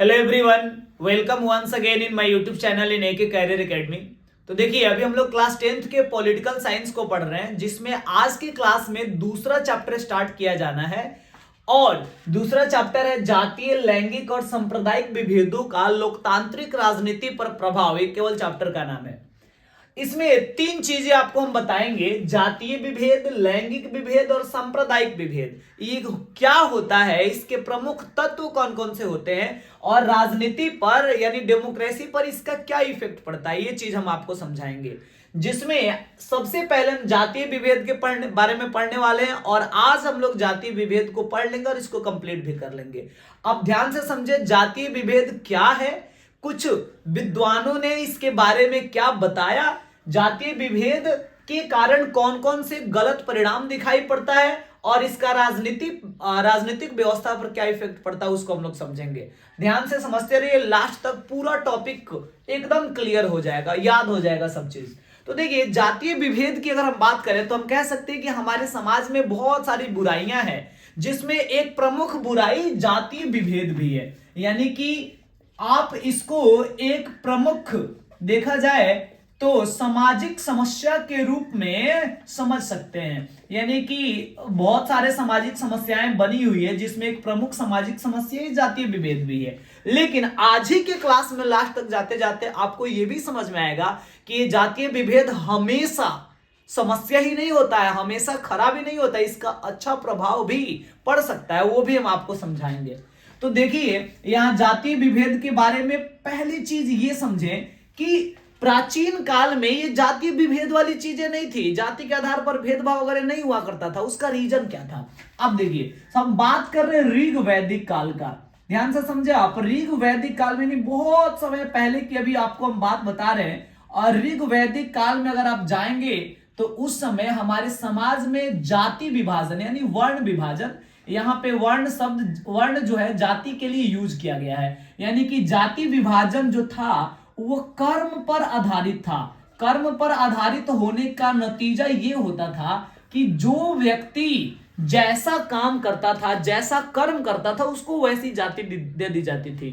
Hello everyone, welcome once again in my YouTube channel in AK career academy. तो देखिए, अभी हम लोग क्लास 10th के पॉलिटिकल साइंस को पढ़ रहे हैं, जिसमें आज की क्लास में दूसरा चैप्टर स्टार्ट किया जाना है। और दूसरा चैप्टर है जातीय, लैंगिक और सांप्रदायिक विभेदों का लोकतांत्रिक राजनीति पर प्रभाव। ये केवल चैप्टर का नाम है। इसमें तीन चीजें आपको हम बताएंगे: जातीय विभेद, लैंगिक विभेद और सांप्रदायिक विभेद। ये क्या होता है, इसके प्रमुख तत्व कौन कौन से होते हैं, और राजनीति पर यानी डेमोक्रेसी पर इसका क्या इफेक्ट पड़ता है, ये चीज हम आपको समझाएंगे। जिसमें सबसे पहले हम जातीय विभेद के बारे में पढ़ने वाले हैं, और आज हम लोग जातीय विभेद को पढ़ लेंगे और इसको कंप्लीट भी कर लेंगे। अब ध्यान से समझे, जातीय विभेद क्या है, कुछ विद्वानों ने इसके बारे में क्या बताया, जातीय विभेद के कारण कौन कौन से गलत परिणाम दिखाई पड़ता है, और इसका राजनीतिक व्यवस्था पर क्या इफेक्ट पड़ता है, उसको हम लोग समझेंगे। ध्यान से समझते रहिए, लास्ट तक पूरा टॉपिक एकदम क्लियर हो जाएगा, याद हो जाएगा सब चीज। तो देखिए, जातीय विभेद की अगर हम बात करें तो हम कह सकते हैं कि हमारे समाज में बहुत सारी बुराइयां हैं, जिसमें एक प्रमुख बुराई जातीय विभेद भी है। यानी कि आप इसको एक प्रमुख, देखा जाए तो सामाजिक समस्या के रूप में समझ सकते हैं। यानी कि बहुत सारे सामाजिक समस्याएं बनी हुई है, जिसमें एक प्रमुख सामाजिक समस्या जातीय विभेद भी है। लेकिन आज ही के क्लास में लास्ट तक जाते जाते आपको यह भी समझ में आएगा कि ये जातीय विभेद हमेशा समस्या ही नहीं होता है, हमेशा खराब ही नहीं होता है, इसका अच्छा प्रभाव भी पड़ सकता है, वो भी हम आपको समझाएंगे। तो देखिए, यहां जातीय विभेद के बारे में पहली चीज ये समझें कि प्राचीन काल में ये जातीय विभेद वाली चीजें नहीं थी, जाति के आधार पर भेदभाव वगैरह नहीं हुआ करता था। उसका रीजन क्या था? अब देखिए, हम बात कर रहे हैं ऋग वैदिक काल का। ध्यान से समझे आप, ऋग वैदिक काल में नहीं, बहुत समय पहले की अभी आपको हम बात बता रहे हैं। और ऋग वैदिक काल में अगर आप जाएंगे तो उस समय हमारे समाज में जाति विभाजन यानी वर्ण विभाजन, यहां पे वर्ण जो है जाति के लिए यूज किया गया है। यानी कि जाति विभाजन जो था वो कर्म पर आधारित था। कर्म पर आधारित होने का नतीजा ये होता था कि जो व्यक्ति जैसा काम करता था, जैसा कर्म करता था, उसको वैसी जाति दे दी जाती थी।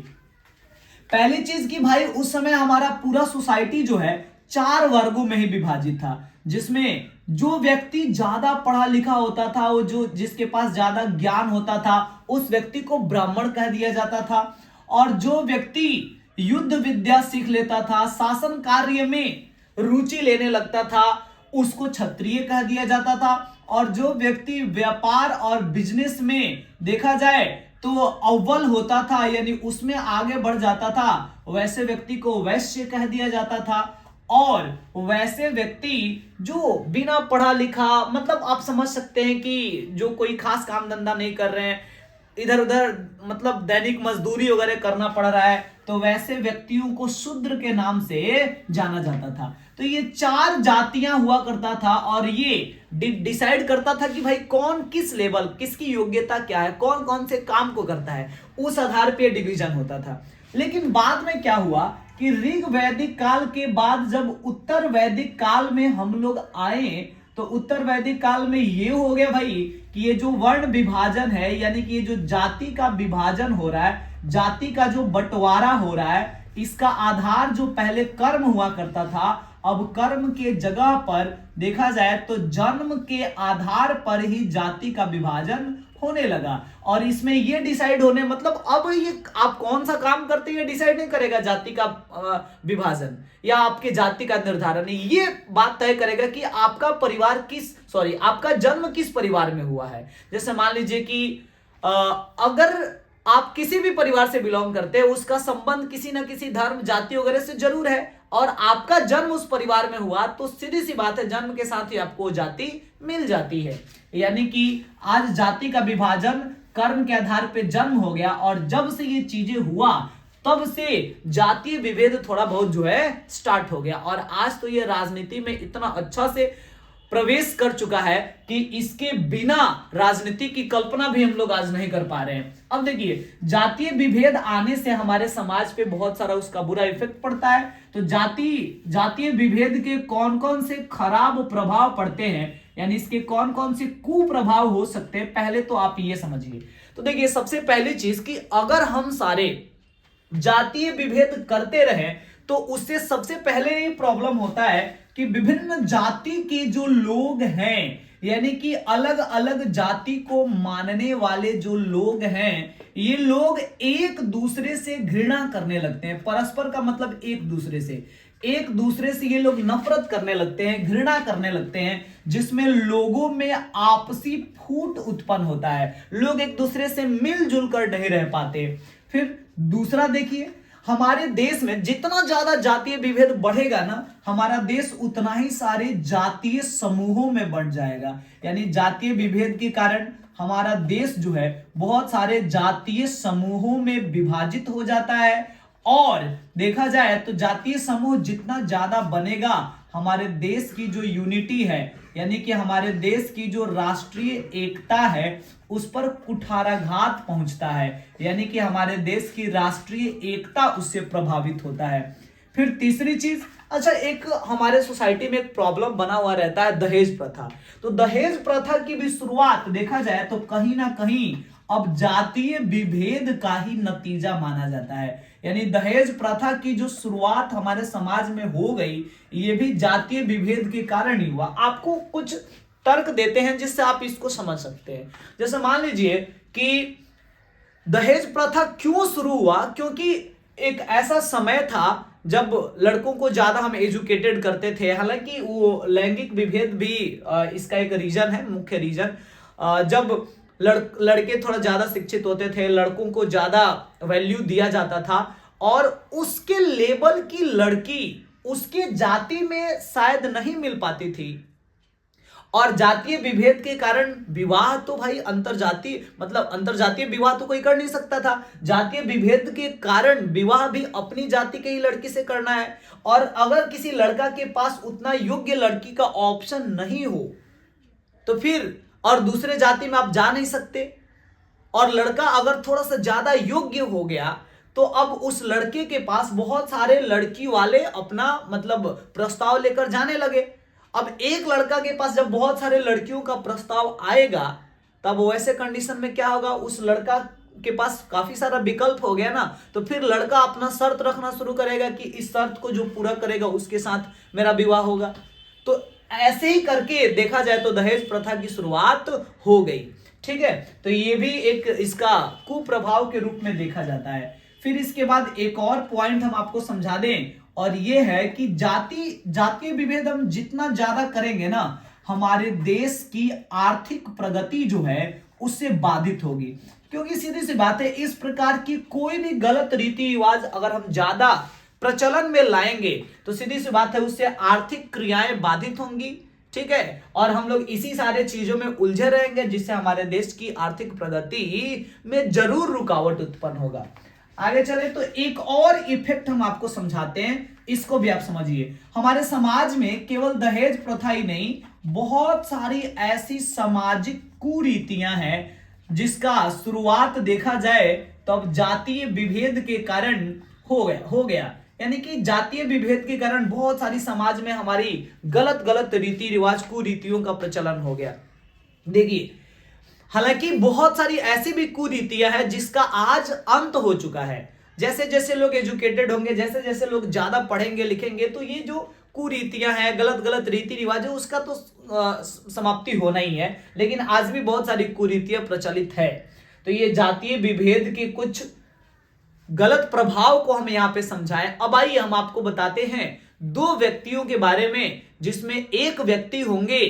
पहली चीज कि भाई उस समय हमारा पूरा सोसाइटी जो है 4 वर्गों में ही विभाजित था, जिसमें जो व्यक्ति ज्यादा पढ़ा लिखा होता था, वो जिसके पास ज्यादा ज्ञान होता था, उस व्यक्ति को ब्राह्मण कह दिया जाता था। और जो व्यक्ति युद्ध विद्या सीख लेता था, शासन कार्य में रुचि लेने लगता था, उसको क्षत्रिय कह दिया जाता था। और जो व्यक्ति व्यापार और बिजनेस में देखा जाए तो अव्वल होता था, यानी उसमें आगे बढ़ जाता था, वैसे व्यक्ति को वैश्य कह दिया जाता था। और वैसे व्यक्ति जो बिना पढ़ा लिखा, मतलब आप समझ सकते हैं कि जो कोई खास काम धंधा नहीं कर रहे हैं, इधर उधर मतलब दैनिक मजदूरी वगैरह करना पड़ रहा है, तो वैसे व्यक्तियों को शूद्र के नाम से जाना जाता था। तो ये 4 जातियां हुआ करता था, और ये डिसाइड करता था कि भाई कौन किस लेवल, किसकी योग्यता क्या है, कौन कौन से काम को करता है, उस आधार पे डिवीजन होता था। लेकिन बाद में क्या हुआ कि ऋग वैदिक काल के बाद जब उत्तर वैदिक काल में हम लोग आए, तो उत्तर वैदिक काल में ये हो गया भाई कि ये जो वर्ण विभाजन है, यानी कि ये जो जाति का विभाजन हो रहा है, जाति का जो बंटवारा हो रहा है, इसका आधार जो पहले कर्म हुआ करता था, अब कर्म के जगह पर देखा जाए तो जन्म के आधार पर ही जाति का विभाजन होने लगा। और इसमें ये डिसाइड होने, मतलब अब ये आप कौन सा काम करते हैं ये डिसाइड नहीं करेगा जाति का विभाजन या आपके जाति का निर्धारण, ये बात तय करेगा कि आपका आपका जन्म किस परिवार में हुआ है। जैसे मान लीजिए कि अगर आप किसी भी परिवार से बिलोंग करते हैं, उसका संबंध किसी ना किसी धर्म, जाति वगैरह से जरूर है, और आपका जन्म उस परिवार में हुआ, तो सीधी सी बात है, जन्म के साथ ही आपको जाति मिल जाती है। यानी कि आज जाति का विभाजन कर्म के आधार पे जन्म हो गया, और जब से ये चीजें हुआ तब से जातीय विभेद थोड़ा बहुत जो है स्टार्ट हो गया। और आज तो ये राजनीति में इतना अच्छा से प्रवेश कर चुका है कि इसके बिना राजनीति की कल्पना भी हम लोग आज नहीं कर पा रहे हैं। अब देखिए, जातीय विभेद आने से हमारे समाज पे बहुत सारा उसका बुरा इफेक्ट पड़ता है। तो जातीय विभेद के कौन कौन से खराब प्रभाव पड़ते हैं, यानी इसके कौन कौन से कुप्रभाव हो सकते हैं, पहले तो आप ये समझिए। तो देखिए, सबसे पहली चीज कि अगर हम सारे जातीय विभेद करते रहे तो उससे सबसे पहले ये प्रॉब्लम होता है कि विभिन्न जाति के जो लोग हैं, यानी कि अलग अलग जाति को मानने वाले जो लोग हैं, ये लोग एक दूसरे से घृणा करने लगते हैं। परस्पर का मतलब एक दूसरे से ये लोग नफरत करने लगते हैं, घृणा करने लगते हैं, जिसमें लोगों में आपसी फूट उत्पन्न होता है। लोग एक दूसरे से मिलजुल कर नहीं रह पाते। फिर दूसरा देखिए, हमारे देश में जितना ज्यादा जातीय विभेद बढ़ेगा ना, हमारा देश उतना ही सारे जातीय समूहों में बढ़ जाएगा। यानी जातीय विभेद के कारण हमारा देश जो है बहुत सारे जातीय समूहों में विभाजित हो जाता है। और देखा जाए तो जातीय समूह जितना ज्यादा बनेगा, हमारे देश की जो यूनिटी है, यानी कि हमारे देश की जो राष्ट्रीय एकता है, उस पर कुठाराघात पहुंचता है। यानी कि हमारे देश की राष्ट्रीय एकता उससे प्रभावित होता है। फिर तीसरी चीज, अच्छा, एक हमारे सोसाइटी में एक प्रॉब्लम बना हुआ रहता है, दहेज प्रथा। तो दहेज प्रथा की भी शुरुआत देखा जाए तो कहीं ना कहीं अब जातीय विभेद का ही नतीजा माना जाता है। यानी दहेज प्रथा की जो शुरुआत हमारे समाज में हो गई, ये भी जातीय विभेद के कारण ही हुआ। आपको कुछ तर्क देते हैं जिससे आप इसको समझ सकते हैं। जैसे मान लीजिए कि दहेज प्रथा क्यों शुरू हुआ, क्योंकि एक ऐसा समय था जब लड़कों को ज्यादा हम एजुकेटेड करते थे। हालांकि वो लैंगिक विभेद भी इसका एक रीजन है, मुख्य रीजन। जब लड़के थोड़ा ज्यादा शिक्षित होते थे, लड़कों को ज्यादा वैल्यू दिया जाता था, और उसके लेवल की लड़की उसके जाति में शायद नहीं मिल पाती थी। और जातीय विभेद के कारण विवाह तो भाई अंतरजातीय विवाह तो कोई कर नहीं सकता था। जातीय विभेद के कारण विवाह भी अपनी जाति के ही लड़की से करना है। और अगर किसी लड़का के पास उतना योग्य लड़की का ऑप्शन नहीं हो तो फिर, और दूसरे जाति में आप जा नहीं सकते, और लड़का अगर थोड़ा सा ज्यादा योग्य हो गया तो अब उस लड़के के पास बहुत सारे लड़की वाले अपना प्रस्ताव लेकर जाने लगे। अब एक लड़का के पास जब बहुत सारे लड़कियों का प्रस्ताव आएगा, तब वैसे कंडीशन में क्या होगा, उस लड़का के पास काफी सारा विकल्प हो गया ना, तो फिर लड़का अपना शर्त रखना शुरू करेगा कि इस शर्त को जो पूरा करेगा उसके साथ मेरा विवाह होगा। तो ऐसे ही करके देखा जाए तो दहेज प्रथा की शुरुआत हो गई। ठीक है, तो ये भी एक इसका कुप्रभाव के रूप में देखा जाता है। फिर इसके बाद एक और पॉइंट हम आपको समझा दें, और ये है कि जातीय विभेद हम जितना ज्यादा करेंगे ना, हमारे देश की आर्थिक प्रगति जो है उससे बाधित होगी। क्योंकि सीधी सी बात है, इस प्रकार की कोई भी गलत रीति रिवाज अगर हम ज्यादा प्रचलन में लाएंगे तो सीधी सी बात है उससे आर्थिक क्रियाएं बाधित होंगी। ठीक है, और हम लोग इसी सारे चीजों में उलझे रहेंगे, जिससे हमारे देश की आर्थिक प्रगति में जरूर रुकावट उत्पन्न होगा। आगे चले तो एक और इफेक्ट हम आपको समझाते हैं, इसको भी आप समझिए। हमारे समाज में केवल दहेज प्रथा ही नहीं, बहुत सारी ऐसी सामाजिक कुरीतियां हैं जिसका शुरुआत देखा जाए तो अब जातीय विभेद के कारण हो गया। यानी कि जातीय विभेद के कारण बहुत सारी समाज में हमारी गलत रीति रिवाज कुरीतियों का प्रचलन हो गया। देखिए, हालांकि बहुत सारी ऐसी भी कुरीतियां हैं जिसका आज अंत हो चुका है। जैसे जैसे लोग एजुकेटेड होंगे, जैसे जैसे लोग ज्यादा पढ़ेंगे लिखेंगे, तो ये जो कुरीतियां हैं, गलत रीति रिवाज है, उसका तो समाप्ति होना ही है। लेकिन आज भी बहुत सारी कुरीतियां प्रचलित है। तो ये जातीय विभेद के कुछ गलत प्रभाव को हम यहां पे समझाएं। अब आइए हम आपको बताते हैं दो व्यक्तियों के बारे में, जिसमें एक व्यक्ति होंगे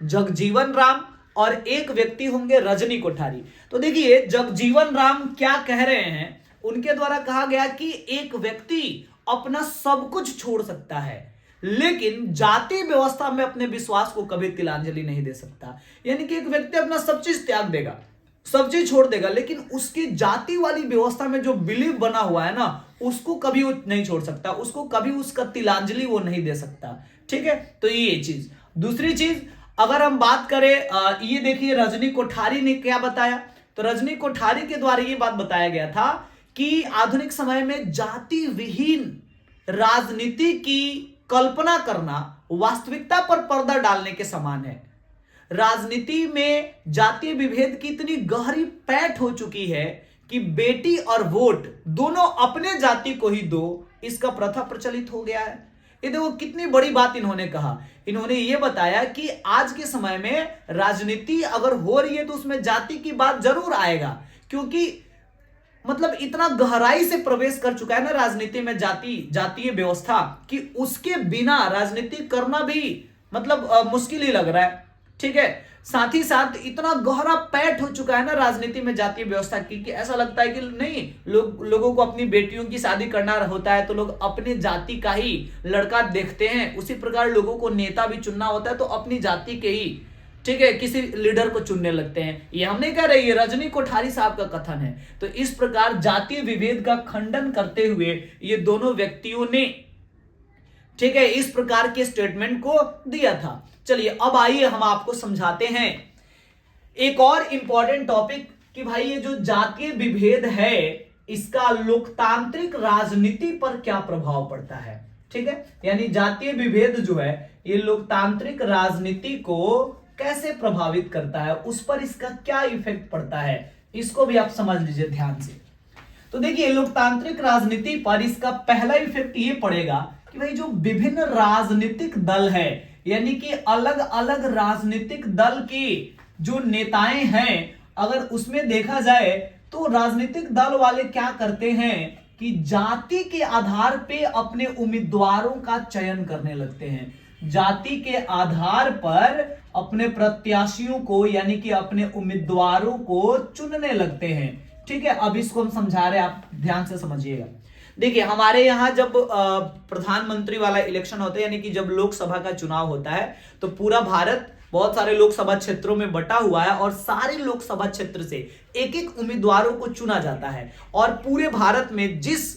जगजीवन राम और एक व्यक्ति होंगे रजनी कोठारी। तो देखिए, जगजीवन राम क्या कह रहे हैं, उनके द्वारा कहा गया कि एक व्यक्ति अपना सब कुछ छोड़ सकता है, लेकिन जाति व्यवस्था में अपने विश्वास को कभी तिलांजलि नहीं दे सकता। यानी कि एक व्यक्ति अपना सब चीज त्याग देगा, सब चीज छोड़ देगा, लेकिन उसकी जाति वाली व्यवस्था में जो बिलीव बना हुआ है ना, उसको कभी वो नहीं छोड़ सकता, उसको कभी उसका तिलांजलि वो नहीं दे सकता। ठीक है, तो ये चीज। दूसरी चीज, अगर हम बात करें, ये देखिए रजनी कोठारी ने क्या बताया। तो रजनी कोठारी के द्वारा ये बात बताया गया था कि आधुनिक समय में जाति विहीन राजनीति की कल्पना करना वास्तविकता पर पर्दा डालने के समान है। राजनीति में जातीय विभेद की इतनी गहरी पैठ हो चुकी है कि बेटी और वोट दोनों अपने जाति को ही दो, इसका प्रथा प्रचलित हो गया है। ये देखो कितनी बड़ी बात इन्होंने कहा। इन्होंने ये बताया कि आज के समय में राजनीति अगर हो रही है तो उसमें जाति की बात जरूर आएगा, क्योंकि मतलब इतना गहराई से प्रवेश कर चुका है ना राजनीति में जातीय व्यवस्था, कि उसके बिना राजनीति करना भी मतलब मुश्किल ही लग रहा है। ठीक है, साथ ही साथ इतना गहरा पैठ हो चुका है ना राजनीति में जातीय व्यवस्था की कि ऐसा लगता है कि नहीं, लोगों को अपनी बेटियों की शादी करना होता है तो लोग अपने जाति का ही लड़का देखते हैं। उसी प्रकार लोगों को नेता भी चुनना होता है तो अपनी जाति के ही, ठीक है, किसी लीडर को चुनने लगते हैं। ये हम नहीं कह रहे, ये रजनी कोठारी साहब का कथन है। तो इस प्रकार जातीय विभेद का खंडन करते हुए ये दोनों व्यक्तियों ने, ठीक है, इस प्रकार के स्टेटमेंट को दिया था। चलिए अब आइए हम आपको समझाते हैं एक और इंपॉर्टेंट टॉपिक कि भाई ये जो जातीय विभेद है इसका लोकतांत्रिक राजनीति पर क्या प्रभाव पड़ता है। ठीक है, यानी जातीय विभेद जो है ये लोकतांत्रिक राजनीति को कैसे प्रभावित करता है, उस पर इसका क्या इफेक्ट पड़ता है, इसको भी आप समझ लीजिए ध्यान से। तो देखिए लोकतांत्रिक राजनीति पर इसका पहला इफेक्ट ये पड़ेगा कि भाई जो विभिन्न राजनीतिक दल है, यानी कि अलग अलग राजनीतिक दल के जो नेताएं हैं, अगर उसमें देखा जाए तो राजनीतिक दल वाले क्या करते हैं कि जाति के आधार पे अपने उम्मीदवारों का चयन करने लगते हैं। जाति के आधार पर अपने प्रत्याशियों को यानी कि अपने उम्मीदवारों को चुनने लगते हैं। ठीक है, अब इसको हम समझा रहे हैं, आप ध्यान से समझिएगा। देखिए हमारे यहाँ जब प्रधानमंत्री वाला इलेक्शन होता है, यानी कि जब लोकसभा का चुनाव होता है, तो पूरा भारत बहुत सारे लोकसभा क्षेत्रों में बटा हुआ है और सारे लोकसभा क्षेत्र से एक एक उम्मीदवारों को चुना जाता है और पूरे भारत में जिस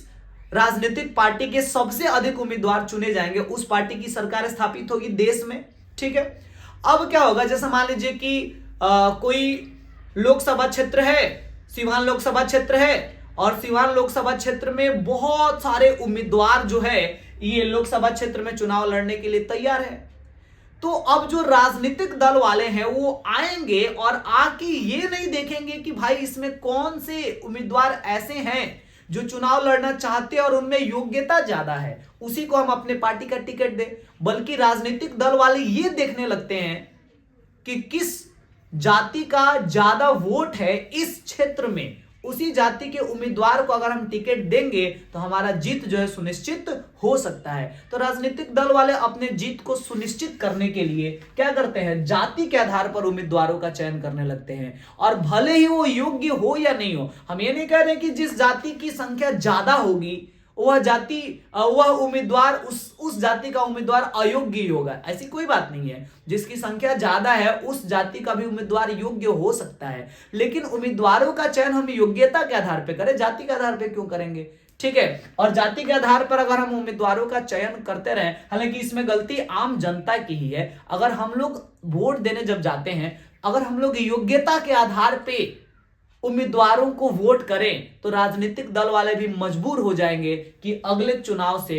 राजनीतिक पार्टी के सबसे अधिक उम्मीदवार चुने जाएंगे उस पार्टी की सरकार स्थापित होगी देश में। ठीक है, अब क्या होगा, जैसे मान लीजिए कि कोई लोकसभा क्षेत्र है, सीवान लोकसभा क्षेत्र है, और सीवान लोकसभा क्षेत्र में बहुत सारे उम्मीदवार जो है ये लोकसभा क्षेत्र में चुनाव लड़ने के लिए तैयार है। तो अब जो राजनीतिक दल वाले हैं वो आएंगे और आके ये नहीं देखेंगे कि भाई इसमें कौन से उम्मीदवार ऐसे हैं जो चुनाव लड़ना चाहते हैं और उनमें योग्यता ज्यादा है, उसी को हम अपने पार्टी का टिकट दें, बल्कि राजनीतिक दल वाले ये देखने लगते हैं कि किस जाति का ज्यादा वोट है इस क्षेत्र में, उसी जाति के उम्मीदवार को अगर हम टिकट देंगे तो हमारा जीत जो है सुनिश्चित हो सकता है। तो राजनीतिक दल वाले अपने जीत को सुनिश्चित करने के लिए क्या करते हैं, जाति के आधार पर उम्मीदवारों का चयन करने लगते हैं। और भले ही वो योग्य हो या नहीं हो, हम ये नहीं कह रहे कि जिस जाति की संख्या ज्यादा होगी वह उम्मीदवार उस जाति का उम्मीदवार अयोग्य ही होगा, ऐसी कोई बात नहीं है। जिसकी संख्या ज्यादा है उस जाति का भी उम्मीदवार योग्य हो सकता है, लेकिन उम्मीदवारों का चयन हम योग्यता के आधार पर करें, जाति के आधार पर क्यों करेंगे। ठीक है, और जाति के आधार पर अगर हम उम्मीदवारों का चयन करते रहें, हालांकि इसमें गलती आम जनता की ही है। अगर हम लोग वोट देने जब जाते हैं, अगर हम लोग योग्यता के आधार पर उम्मीदवारों को वोट करें तो राजनीतिक दल वाले भी मजबूर हो जाएंगे कि अगले चुनाव से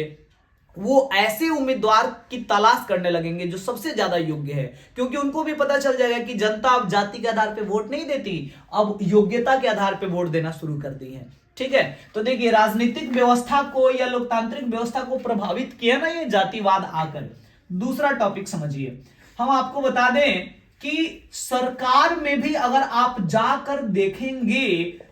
वो ऐसे उम्मीदवार की तलाश करने लगेंगे जो सबसे ज्यादा योग्य है, क्योंकि उनको भी पता चल जाएगा कि जनता अब जाति के आधार पे वोट नहीं देती, अब योग्यता के आधार पे वोट देना शुरू कर दी है। ठीक है, तो देखिए राजनीतिक व्यवस्था को या लोकतांत्रिक व्यवस्था को प्रभावित किया ना ये जातिवाद आकर। दूसरा टॉपिक समझिए, हम आपको बता दें कि सरकार में भी अगर आप जाकर देखेंगे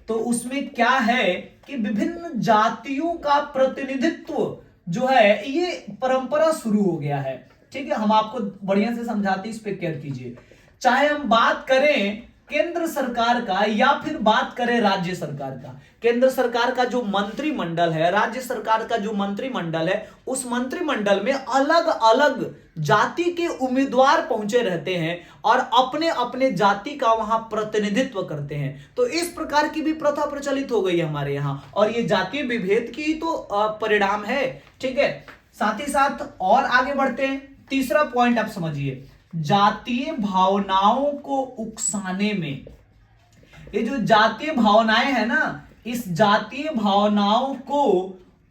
तो उसमें क्या है कि विभिन्न जातियों का प्रतिनिधित्व जो है ये परंपरा शुरू हो गया है। ठीक है, हम आपको बढ़िया से समझाते, इस पे केयर कीजिए। चाहे हम बात करें केंद्र सरकार का या फिर बात करें राज्य सरकार का, केंद्र सरकार का जो मंत्रिमंडल है, राज्य सरकार का जो मंत्रिमंडल है, उस मंत्रिमंडल में अलग अलग जाति के उम्मीदवार पहुंचे रहते हैं और अपने अपने जाति का वहां प्रतिनिधित्व करते हैं। तो इस प्रकार की भी प्रथा प्रचलित हो गई है हमारे यहां, और ये जातीय विभेद की तो परिणाम है। ठीक है, साथ ही साथ और आगे बढ़ते हैं, तीसरा पॉइंट आप समझिए, जातीय भावनाओं को उकसाने में। ये जो जातीय भावनाएं है ना, इस जातीय भावनाओं को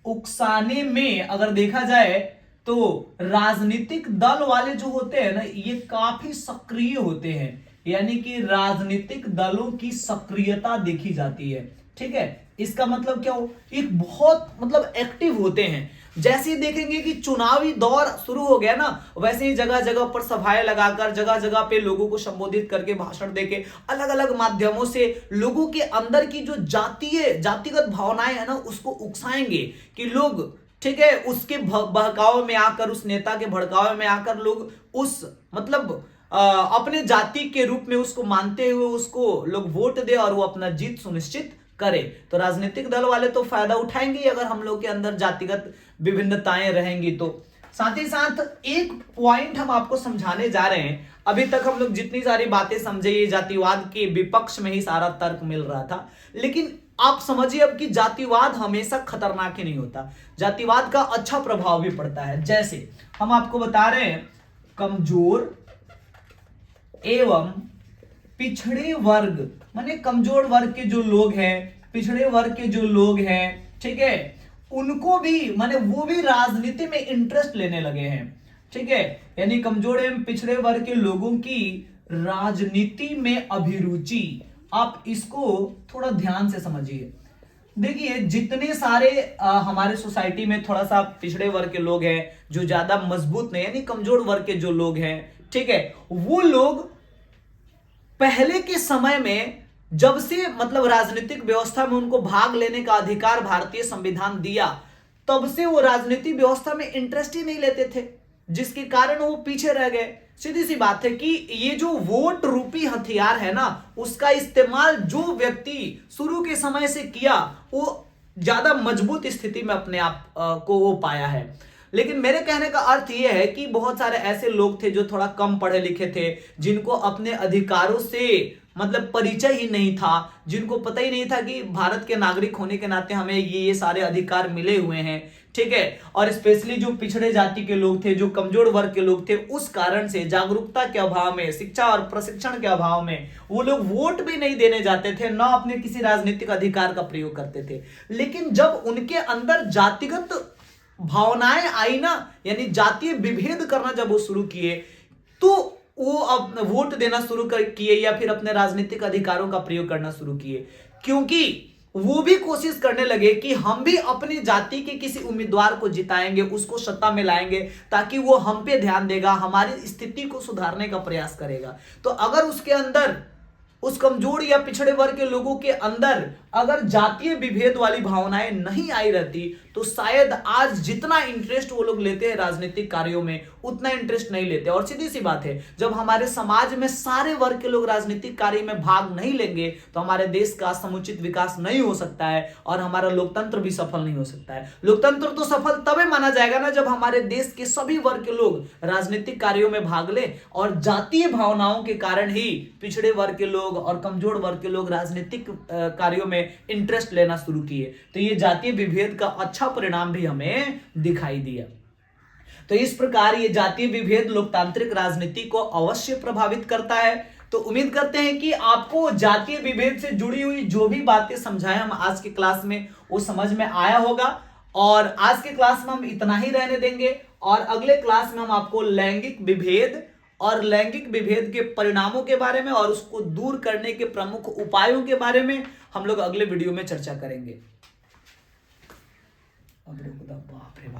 उकसाने में अगर देखा जाए तो राजनीतिक दल वाले जो होते हैं ना ये काफी सक्रिय होते हैं, यानी कि राजनीतिक दलों की सक्रियता देखी जाती है। ठीक है, इसका मतलब क्या हो, एक बहुत मतलब एक्टिव होते हैं। जैसे ही देखेंगे कि चुनावी दौर शुरू हो गया ना, वैसे ही जगह जगह पर सभाएं लगाकर, जगह जगह पे लोगों को संबोधित करके, भाषण देके, अलग अलग माध्यमों से लोगों के अंदर की जो जातिगत भावनाएं है ना, उसको उकसाएंगे कि लोग, ठीक है, उसके बहकावे में आकर, उस नेता के भड़कावे में आकर लोग उस मतलब अपने जाति के रूप में उसको मानते हुए उसको लोग वोट दे और वो अपना जीत सुनिश्चित करे। तो राजनीतिक दल वाले तो फायदा उठाएंगे अगर हम लोग के अंदर जातिगत विभिन्नताएं रहेंगी तो। साथ ही साथ एक पॉइंट हम आपको समझाने जा रहे हैं। अभी तक हम लोग जितनी सारी बातें समझे, ये जातिवाद के विपक्ष में ही सारा तर्क मिल रहा था, लेकिन आप समझिए अब कि जातिवाद हमेशा खतरनाक ही नहीं होता, जातिवाद का अच्छा प्रभाव भी पड़ता है। जैसे हम आपको बता रहे हैं, कमजोर एवं पिछड़े वर्ग, माने कमजोर वर्ग के जो लोग हैं, पिछड़े वर्ग के जो लोग हैं, ठीक है, उनको भी माने वो भी राजनीति में इंटरेस्ट लेने लगे हैं। ठीक है, यानी कमजोर एवं पिछड़े वर्ग के लोगों की राजनीति में अभिरुचि, आप इसको थोड़ा ध्यान से समझिए। देखिए, जितने सारे हमारे सोसाइटी में थोड़ा सा पिछड़े वर्ग के लोग हैं, जो ज्यादा मजबूत नहीं, यानी कमजोर वर्ग के जो लोग हैं, ठीक है, वो लोग पहले के समय में जब से मतलब राजनीतिक व्यवस्था में उनको भाग लेने का अधिकार भारतीय संविधान दिया, तब से वो राजनीतिक व्यवस्था में इंटरेस्ट ही नहीं लेते थे, जिसके कारण वो पीछे रह गए। सीधी सी बात है कि ये जो वोट रूपी हथियार है ना, उसका इस्तेमाल जो व्यक्ति शुरू के समय से किया, वो ज्यादा मजबूत स्थिति में अपने आप को वो पाया है। लेकिन मेरे कहने का अर्थ यह है कि बहुत सारे ऐसे लोग थे जो थोड़ा कम पढ़े लिखे थे, जिनको अपने अधिकारों से मतलब परिचय ही नहीं था, जिनको पता ही नहीं था कि भारत के नागरिक होने के नाते हमें ये सारे अधिकार मिले हुए हैं। ठीक है, और स्पेशली जो पिछड़े जाति के लोग थे, जो कमजोर वर्ग के लोग थे, उस कारण से जागरूकता के अभाव में, शिक्षा और प्रशिक्षण के अभाव में वो लोग वोट भी नहीं देने जाते थे, ना अपने किसी राजनीतिक अधिकार का प्रयोग करते थे। लेकिन जब उनके अंदर जातिगत भावनाएं आई ना, यानी जातीय विभेद करना जब वो शुरू किए, तो वो अब वोट देना शुरू किए या फिर अपने राजनीतिक अधिकारों का प्रयोग करना शुरू किए, क्योंकि वो भी कोशिश करने लगे कि हम भी अपनी जाति के किसी उम्मीदवार को जिताएंगे, उसको सत्ता में लाएंगे, ताकि वो हम पे ध्यान देगा, हमारी स्थिति को सुधारने का प्रयास करेगा। तो अगर उसके अंदर, उस कमजोर या पिछड़े वर्ग के लोगों के अंदर अगर जातीय विभेद वाली भावनाएं नहीं आई रहती, तो शायद आज जितना इंटरेस्ट वो लोग लेते हैं राजनीतिक कार्यों में, उतना इंटरेस्ट नहीं लेते। और सीधी सी बात है, जब हमारे समाज में सारे वर्ग के लोग राजनीतिक कार्य में भाग नहीं लेंगे, तो हमारे देश का समुचित विकास नहीं हो सकता है और हमारा लोकतंत्र भी सफल नहीं हो सकता है। लोकतंत्र तो सफल तभी माना जाएगा ना, जब हमारे देश के सभी वर्ग के लोग राजनीतिक कार्यों में भाग ले, और जातीय भावनाओं के कारण ही पिछड़े वर्ग के लोग और कमजोर वर्ग के लोग राजनीतिक कार्यों में इंटरेस्ट लेना शुरू किए। तो ये जातीय विभेद का अच्छा परिणाम भी हमें दिखाई दिया। तो इस प्रकार ये जातीय विभेद लोकतांत्रिक राजनीति को अवश्य प्रभावित करता है। तो उम्मीद करते हैं कि आपको जातीय विभेद से जुड़ी हुई जो भी बातें समझाएं हम आज की क्लास में, वो समझ में आया होगा। और आज के क्लास में हम इतना ही रहने देंगे, और अगले क्लास में हम आपको लैंगिक विभेद और लैंगिक विभेद के परिणामों के बारे में और उसको दूर करने के प्रमुख उपायों के बारे में हम लोग अगले वीडियो में चर्चा करेंगे। बाप रे बाप।